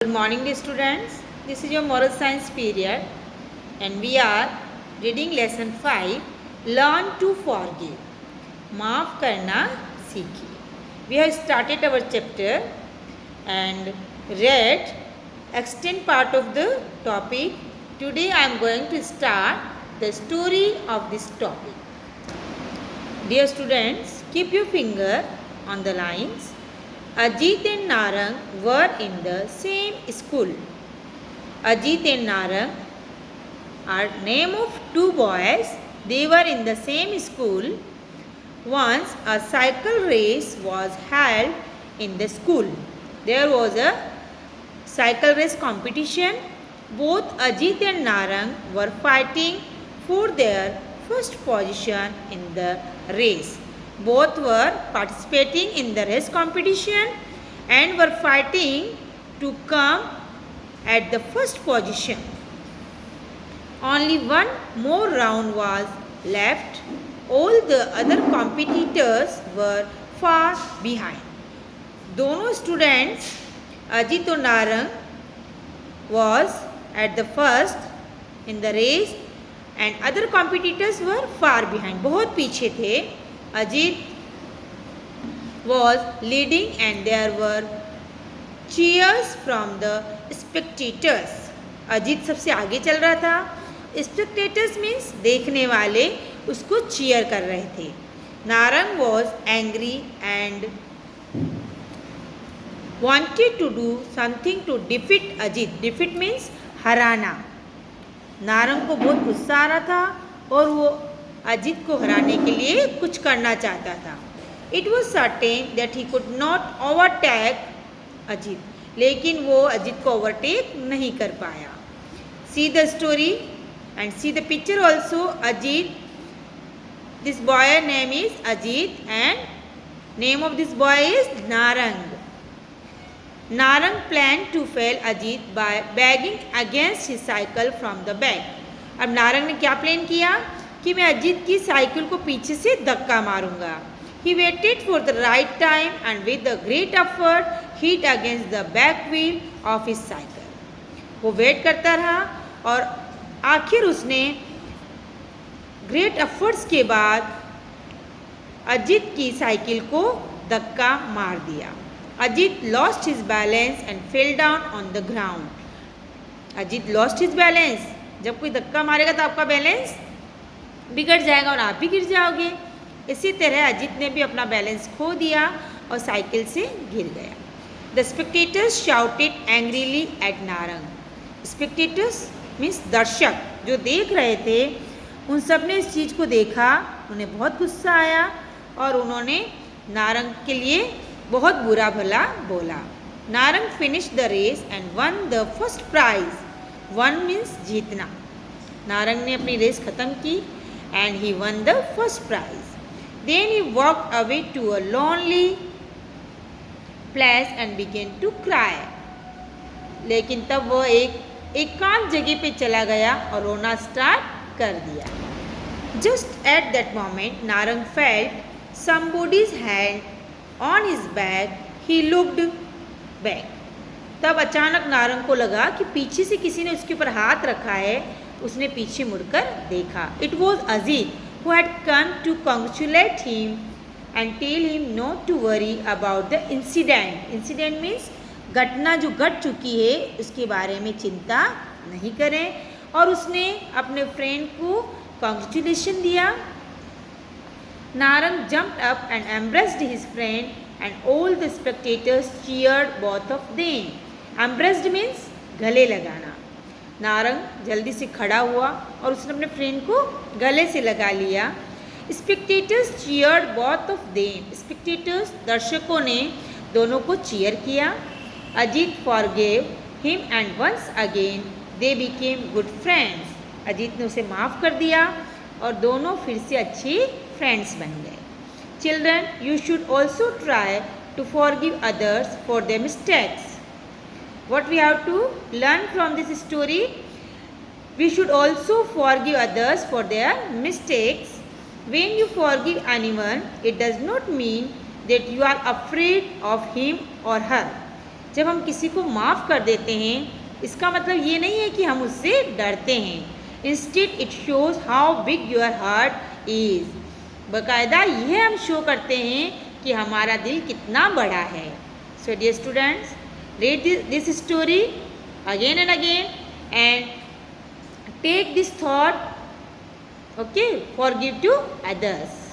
Good morning, dear students. This is your moral science period, and we are reading lesson 5. Learn to forgive. माफ करना सीखिए. We have started our chapter and read extent part of the topic. Today I am going to start the story of this topic. Dear students, keep your finger on the lines. Ajit and Narang were in the same school. Ajit and Narang are name of two boys. They were in the same school. Once a cycle race was held in the school. There was a cycle race competition. Both Ajit and Narang were fighting for their first position in the race. Both were participating in the race competition and were fighting to come at the first position. Only one more round was left. All the other competitors were far behind. दोनों students Ajit और Narang was at the first in the race and other competitors were far behind. बहुत पीछे थे. Ajit was leading and there were cheers from the spectators. Ajit सबसे आगे चल रहा था. Spectators means देखने वाले उसको cheer कर रहे थे. Narang was angry and wanted to do something to defeat Ajit. Defeat means हराना. नारंग को बहुत गुस्सा आ रहा था और वो अजित को हराने के लिए कुछ करना चाहता था. It was certain that he could not overtake Ajit, लेकिन वो अजित को ओवरटेक नहीं कर पाया. See the story and see the picture also. Ajit, this boy name is Ajit and name of this boy is Narang. Narang plan to fail Ajit by bagging against his cycle from the back. अब नारंग ने क्या plan किया कि मैं अजित की साइकिल को पीछे से धक्का मारूंगा. He waited for the right time and with the great effort hit against the back wheel of his cycle. वो वेट करता रहा और आखिर उसने ग्रेट एफर्ट्स के बाद अजित की साइकिल को धक्का मार दिया. Ajit lost his balance and fell down on the ground. Ajit lost his balance. जब कोई धक्का मारेगा तो आपका बैलेंस बिगड़ जाएगा और आप भी गिर जाओगे. इसी तरह अजित ने भी अपना बैलेंस खो दिया और साइकिल से गिर गया. The spectators shouted angrily at Narang. Spectators means दर्शक जो देख रहे थे, उन सब ने इस चीज़ को देखा. उन्हें बहुत गुस्सा आया और उन्होंने नारंग के लिए बहुत बुरा भला बोला. Narang finish the race and won the first prize. Won means जीतना. नारंग ने अपनी रेस ख़त्म की and he won the first prize. Then he walked away to a lonely place and began to cry. लेकिन तब वह एक एकांत जगह पे चला गया और रोना स्टार्ट कर दिया. Just at that moment, Narang felt somebody's hand on his back. He looked back. तब अचानक नारंग को लगा कि पीछे से किसी ने उसके ऊपर हाथ रखा है. उसने पीछे मुड़कर देखा. It was Ajit who had come to congratulate him and tell him not to worry about the incident. Incident means घटना जो घट चुकी है उसके बारे में चिंता नहीं करें. और उसने अपने फ्रेंड को कॉन्ग्रेचुलेशन दिया. Narang jumped up and embraced his friend and all the spectators cheered both of them. Embraced means गले लगाना. नारंग जल्दी से खड़ा हुआ और उसने अपने फ्रेंड को गले से लगा लिया. Spectators cheered both of them. Spectators दर्शकों ने दोनों को चीयर किया. Ajit forgave him and once again they became good friends. Ajit ने उसे माफ़ कर दिया और दोनों फिर से अच्छे फ्रेंड्स बन गए. Children, you should also try to forgive others for their mistakes. What we have to learn from this story? We should also forgive others for their mistakes. When you forgive anyone, it does not mean that you are afraid of him or her. जब हम किसी को माफ़ कर देते हैं, इसका मतलब ये नहीं है कि हम उससे डरते हैं। Instead it shows how big your heart is. बाकायदा यह हम शो करते हैं कि हमारा दिल कितना बड़ा है। So dear students, read this story again and again and take this thought, okay, forgive to others.